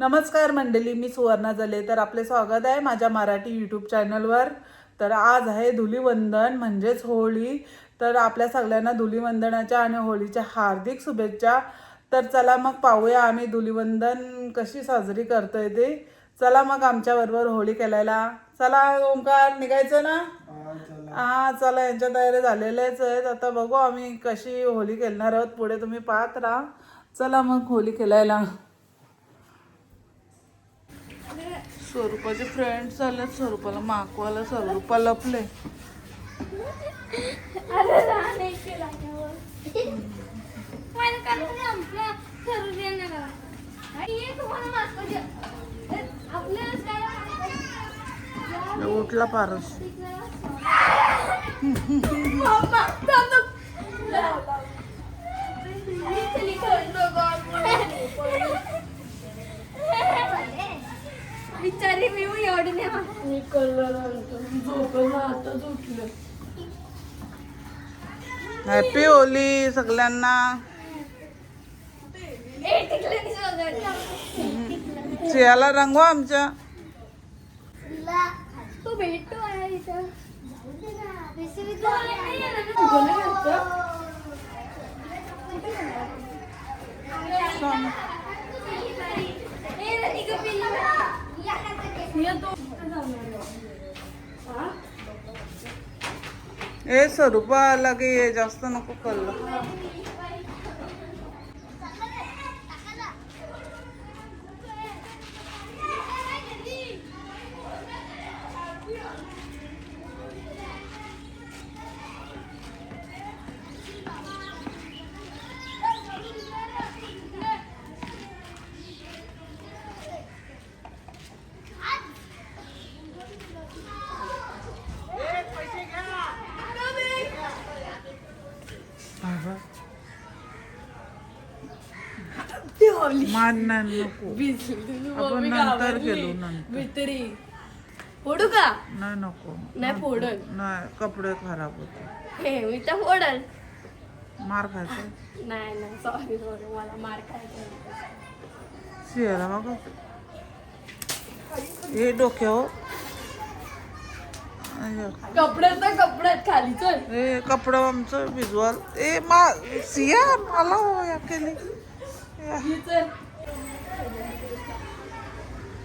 नमस्कार मंडळी, मी सुवर्णा जले. तर आपले स्वागत आहे माझ्या मराठी यूट्यूब चॅनलवर. तर आज आहे धुलीवंदन म्हणजेच होळी. तर आपल्या सगळ्यांना धुलीवंदनाच्या आणि होळीच्या हार्दिक शुभेच्छा. तर चला मग पाहूया आम्ही धुलीवंदन कशी साजरी करतोय ते. चला मग आमच्याबरोबर होळी खेळायला. चला ओंकार, निघायचं ना? हा चला, यांच्या तयारी झालेल्याच आहेत. आता बघू आम्ही कशी होळी खेळणार आहोत, पुढे तुम्ही पाहत राहा. चला मग होळी खेळायला. स्वरूपाचे फ्रेंड्स आले, स्वरूपाला माकवाला स्वरूपा लपले. उठला पारस. बिचारी मी एवढी नाही झोपेला आताच उठलं. हॅपी होली सगळ्यांना. सियाला रंगवा आमच्या. तो भेटतो आहे इथं. ए स्वरूपा लगे ये, जास्त नको कळलं. मारणार नको, आपण नंतर गेलो. नंतर फोडू का? नाही नको, नाही फोडल. नाही कपडे खराब होते. हे मी तर फोडल. मार खायचं. नाही नाही, सॉरी सॉरी, मला मार खायचा. सियाला बघा हे डोक्यावर. कपड्यात खाली चल. हे कपडं आमचं भिजवाल. ए मा सिया मला या केली.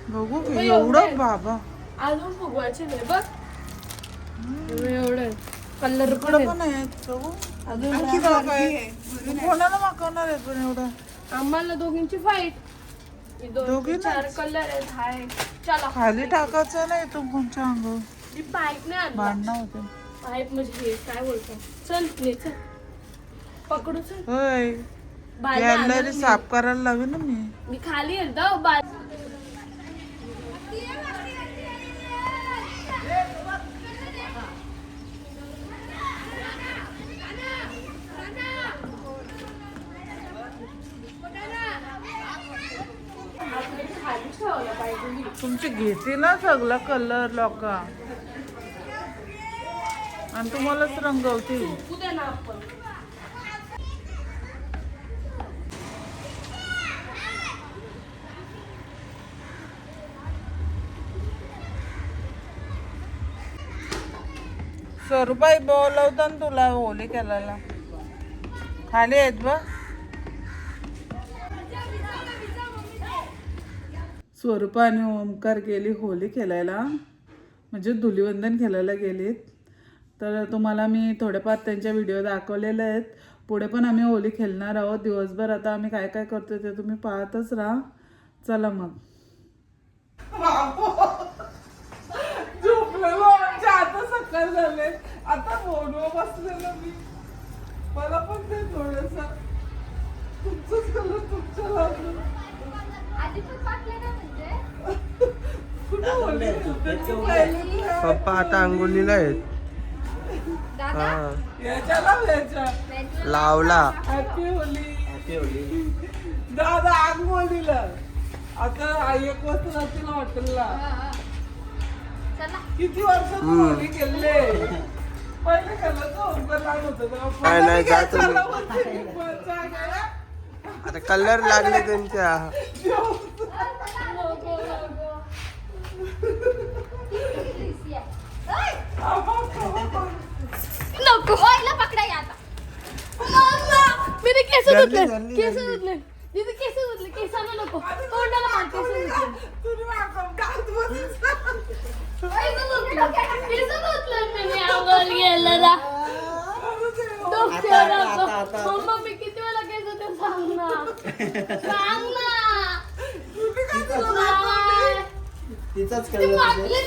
बघू की एवढं बाबा. अजून फुगवायचे नाही बघ. एवढं कलर पण आहेत. बघू अजून आणखी काय कोणाला मागवणार आहे पण एवढं. आम्हाला दोघींची फाईट. दोघी चार कलर आहेत. हाय चला खाली टाकायचं नाही तू कोणच्या अंगावर. मी पाईप नाही आणला. भांडणं होते. पाईप म्हणजे हे काय बोलतो. चल ने चल, पकडू चल. होय, बाहेर गॅलरी साफ करायला लावे ना मी खाली येतो. तुमची घेते ना सगळा कलर लोक आणि तुम्हालाच रंगवते. उद्या ना आपण स्वरूपाई बोलवता ना तुला होली करायला. खाली आहेत बघ. स्वरूपा आणि ओमकार गेली होली खेळायला, म्हणजे धुलीवंदन खेळायला गेलीत. तर तुम्हाला मी थोडेफार त्यांच्या व्हिडिओ दाखवलेले आहेत. पुढे पण आम्ही होली खेळणार आहोत दिवसभर. आता आम्ही काय काय करतो ते तुम्ही पाहतच राहा. चला मग. झोपलेलो आमच्या आता सकाळ झाले. आता फोनवर बसलेलो मी. मला पण ते थोडस तुमचंच कलर तुमच्या लागलं. पप्पा आता अंघोलीला आहेत. लावला. हॅपी होली दादा. अंघोलीला आता 1 वाजता जातील हॉटेलला. किती वर्ष होली केले. पहिले केलं तो लहान होतं काय नाही जात आता कलर लागले त्यांच्या. नको ओयला पकडा या आता मम्मा मेरे केस धुतले केस धुतले दीदी केस धुतले केसाला नको तोंडाला मार केस धुतले केस धुतले मी आंघोळ गेला मम्मा मी किती वेळा केस धुतले सांग ना तिचाच ते कळलं मागले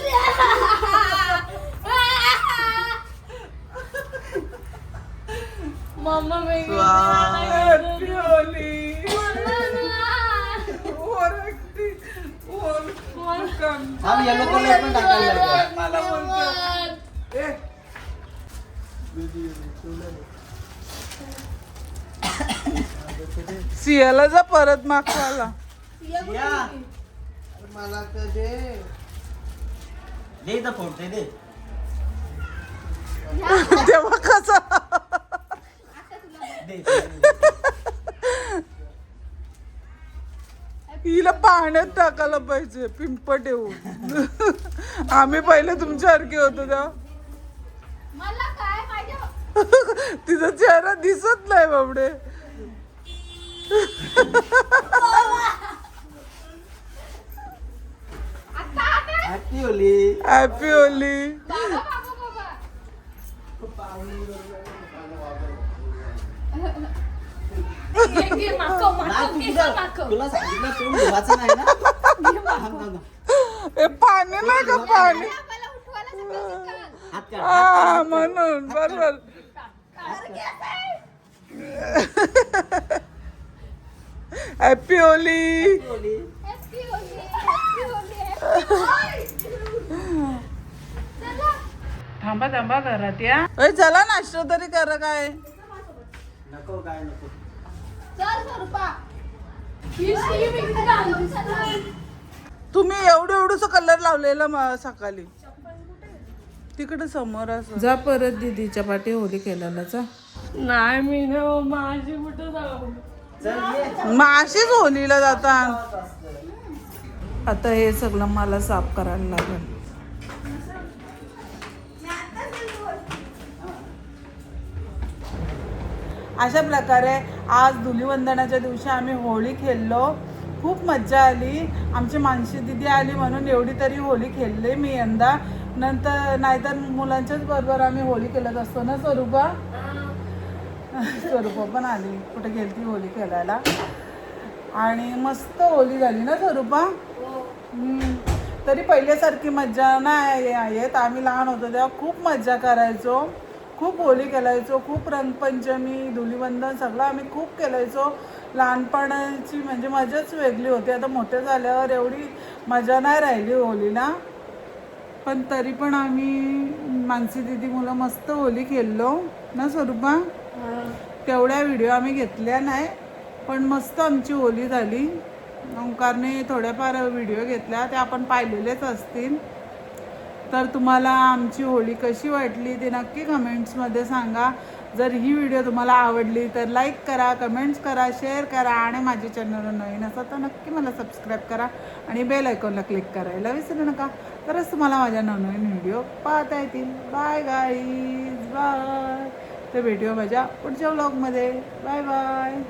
मम्मा मी हॅपी होली आम्ही येलो कलर पण टाकायला लागलो. मला बोलतो सियाला जा परत मागचा आला या. अरे मला तर दे इथं फोडते दे. तेव्हा कसा दे. हिला पाण्यात टाकायला पाहिजे पिंपट येऊन आम्ही पहिले तुमच्यासारखे होतो तेव्हा मला काय पाहिजे तिचा चेहरा दिसत नाही बाबडे हॅपी होली. हॅपी होली नाही, तुला सांगितलं तू धुवायचं नाही ना. ए पाणी नाही का पाणी हात काढ. हा म्हणून बरोबर हॅपी होली होली. थांबा थांबा घरात या ओय चला नाश्ता तरी करा काय नको काय नको. तुम्ही एवढं एवढंसं कलर लावलेला सकाळी तिकडे समोर असं जा परत दीदीच्या पाठी होली केलेला नाही मी ना माझी कुठं जाऊ चल ये. माशीच होलीला जातात आता हे सगळं मला साफ करायला लागेल अशा प्रकारे आज धुलीवंदनाच्या दिवशी आम्ही होळी खेळलो खूप मज्जा आली आमची मानसी दिदी आली म्हणून एवढी तरी होळी खेळले मी यंदा नंतर नाहीतर मुलांच्याच बरोबर आम्ही होळी खेळत असतो ना स्वरूपा स्वरूपा पण आली कुठे गेलती होळी खेळायला आणि मस्त होळी झाली ना स्वरूपा तरी पहिल्यासारखी मज्जा नाही येत आम्ही लहान होतो तेव्हा खूप मज्जा करायचो खूप होळी खेळायचो खूप रंगपंचमी धुलीवंदन सगळं आम्ही खूप खेळायचो लहानपणाची म्हणजे मजाच वेगळी होती आता मोठे झाल्यावर एवढी मजा नाही राहिली होळीला पण तरी पण आम्ही मानसी दिदी मुलं मस्त होळी खेळलो ना स्वरूपा तेवढ्या व्हिडिओ आम्ही घेतल्या नाही पण मस्त आमची होळी झाली ओंकारने थोड्याफार व्हिडिओ घेतल्या त्या आपण पाहिलेलेच असतील तर तुम्हाला आमची होळी कशी वाटली ते नक्की कमेंट्समध्ये सांगा जर ही व्हिडिओ तुम्हाला आवडली तर लाईक करा कमेंट्स करा शेअर करा आणि माझ्या चॅनलवर नवीन असाल तर नक्की मला सबस्क्राईब करा आणि बेल आयकॉनला क्लिक करायला विसरू नका तरच तुम्हाला माझ्या नवनवीन व्हिडिओ पाहता येतील बाय गाईज बाय तर भेटूया माझ्या पुढच्या व्लॉगमध्ये बाय बाय